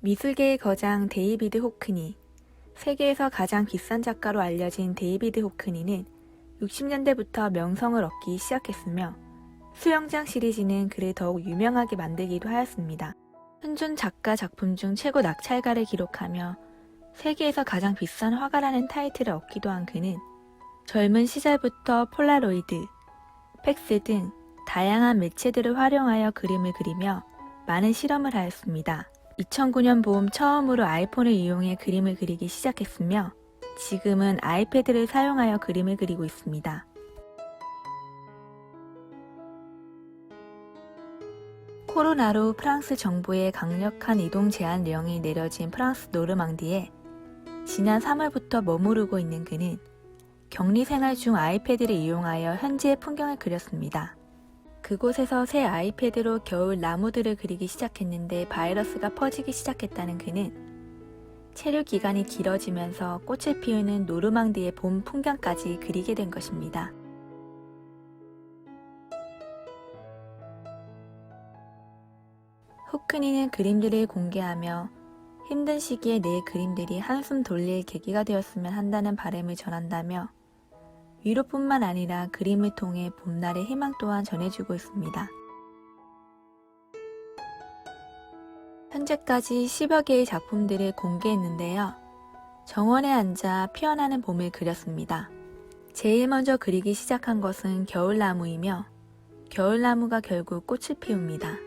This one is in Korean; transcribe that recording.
미술계의 거장 데이비드 호크니, 세계에서 가장 비싼 작가로 알려진 데이비드 호크니는 60년대부터 명성을 얻기 시작했으며 수영장 시리즈는 그를 더욱 유명하게 만들기도 하였습니다. 현존 작가 작품 중 최고 낙찰가를 기록하며 세계에서 가장 비싼 화가라는 타이틀을 얻기도 한 그는 젊은 시절부터 폴라로이드, 팩스 등 다양한 매체들을 활용하여 그림을 그리며 많은 실험을 하였습니다. 2009년 봄 처음으로 아이폰을 이용해 그림을 그리기 시작했으며 지금은 아이패드를 사용하여 그림을 그리고 있습니다. 코로나로 프랑스 정부의 강력한 이동 제한령이 내려진 프랑스 노르망디에 지난 3월부터 머무르고 있는 그는 격리 생활 중 아이패드를 이용하여 현지의 풍경을 그렸습니다. 그곳에서 새 아이패드로 겨울 나무들을 그리기 시작했는데 바이러스가 퍼지기 시작했다는 그는 체류 기간이 길어지면서 꽃을 피우는 노르망디의 봄 풍경까지 그리게 된 것입니다. 호크니는 그림들을 공개하며 힘든 시기에 내 그림들이 한숨 돌릴 계기가 되었으면 한다는 바람을 전한다며 위로뿐만 아니라 그림을 통해 봄날의 희망 또한 전해주고 있습니다. 현재까지 10여 개의 작품들을 공개했는데요. 정원에 앉아 피어나는 봄을 그렸습니다. 제일 먼저 그리기 시작한 것은 겨울나무이며 겨울나무가 결국 꽃을 피웁니다.